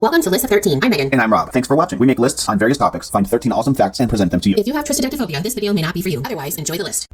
Welcome to List of 13. I'm Megan. And I'm Rob. Thanks for watching. We make lists on various topics, find 13 awesome facts, and present them to you. If you have triskaidekaphobia, this video may not be for you. Otherwise, enjoy the list.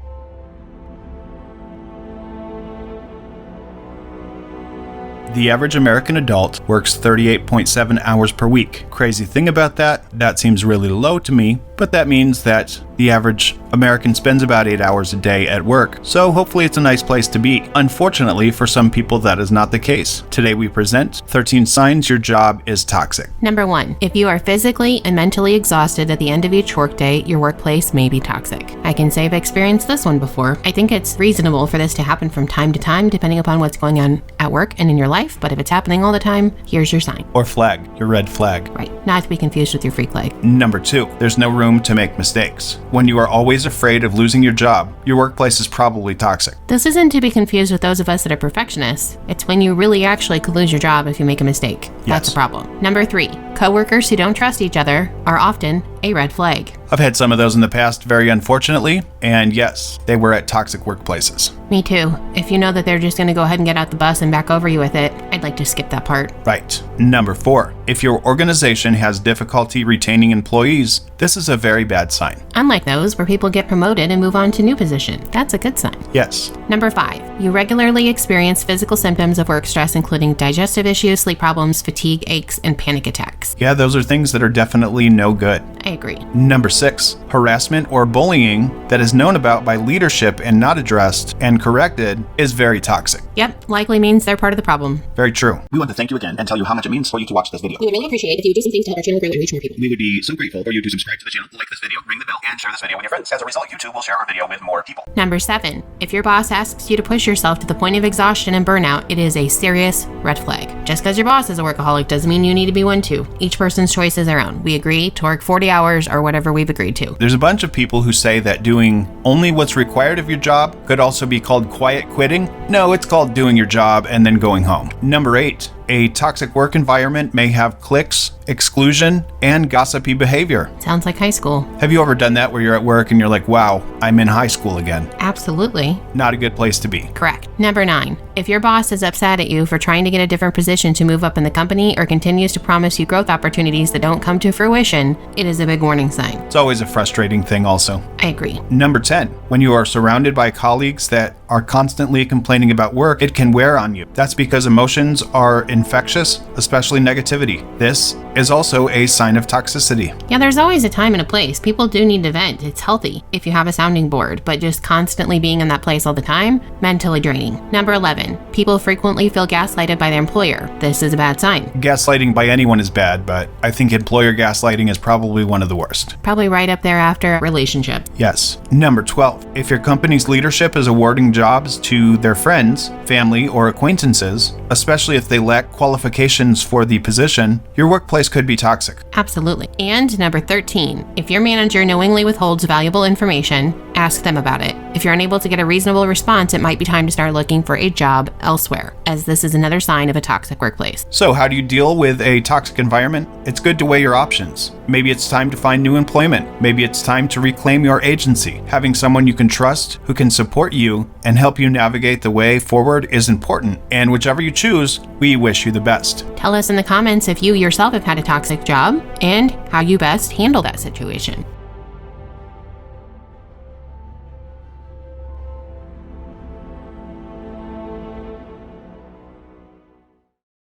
The average American adult works 38.7 hours per week. Crazy thing about that seems really low to me, but that means that the average American spends about 8 hours a day at work, so hopefully it's a nice place to be. Unfortunately, for some people that is not the case. Today we present 13 signs your job is toxic. Number 1. If you are physically and mentally exhausted at the end of each workday, your workplace may be toxic. I can say I've experienced this one before. I think it's reasonable for this to happen from time to time, depending upon what's going on at work and in your life, but if it's happening all the time, here's your sign. Or flag, your red flag. Right, not to be confused with your freak flag. Number 2. There's no room to make mistakes. When you are always afraid of losing your job, your workplace is probably toxic. This isn't to be confused with those of us that are perfectionists. It's when you really actually could lose your job if you make a mistake. That's Yes. a problem. Number 3. Coworkers who don't trust each other are often a red flag. I've had some of those in the past, very unfortunately, and yes, they were at toxic workplaces. Me too. If you know that they're just going to go ahead and get out the bus and back over you with it, I'd like to skip that part. Right. Number 4. If your organization has difficulty retaining employees, this is a very bad sign. Unlike those where people get promoted and move on to new position, that's a good sign. Yes. Number 5. You regularly experience physical symptoms of work stress, including digestive issues, sleep problems, fatigue, aches, and panic attacks. Yeah, those are things that are definitely no good. I agree. Number 6. Harassment or bullying that is known about by leadership and not addressed and corrected is very toxic. Yep, likely means they're part of the problem. Very true. We want to thank you again and tell you how much it means for you to watch this video. We would really appreciate if you would do some things to help our channel grow and reach more people. We would be so grateful for you to subscribe to the channel, like this video, ring the bell, and share this video with your friends. As a result, YouTube will share our video with more people. Number 7. If your boss asks you to push yourself to the point of exhaustion and burnout, it is a serious red flag. Just because your boss is a workaholic doesn't mean you need to be one too. Each person's choice is their own. We agree to work 40 hours or whatever we've agreed to. There's a bunch of people who say that doing only what's required of your job could also be called quiet quitting. No, it's called doing your job and then going home. Number 8. A toxic work environment may have cliques, exclusion, and gossipy behavior. Sounds like high school. Have you ever done that where you're at work and you're like, wow, I'm in high school again? Absolutely. Not a good place to be. Correct. Number 9. If your boss is upset at you for trying to get a different position to move up in the company or continues to promise you growth opportunities that don't come to fruition, it is a big warning sign. It's always a frustrating thing also. I agree. Number 10. When you are surrounded by colleagues that are constantly complaining about work, it can wear on you. That's because emotions are infectious, especially negativity. This is also a sign of toxicity. Yeah, there's always a time and a place. People do need to vent. It's healthy if you have a sounding board, but just constantly being in that place all the time, mentally draining. Number 11. People frequently feel gaslighted by their employer. This is a bad sign. Gaslighting by anyone is bad, but I think employer gaslighting is probably one of the worst. Probably right up there after relationship. Yes. Number 12. If your company's leadership is awarding jobs to their friends, family, or acquaintances, especially if they lack qualifications for the position, your workplace could be toxic. Absolutely. And number 13. If your manager knowingly withholds valuable information, ask them about it. If you're unable to get a reasonable response, it might be time to start looking for a job elsewhere, as this is another sign of a toxic workplace. So how do you deal with a toxic environment? It's good to weigh your options. Maybe it's time to find new employment. Maybe it's time to reclaim your agency. Having someone you can trust who can support you and help you navigate the way forward is important. And whichever you choose, we wish you the best. Tell us in the comments if you yourself have had a toxic job and how you best handle that situation.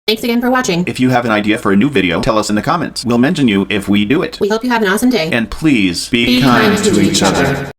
Thanks again for watching. If you have an idea for a new video, tell us in the comments. We'll mention you if we do it. We hope you have an awesome day. And please be kind to each other.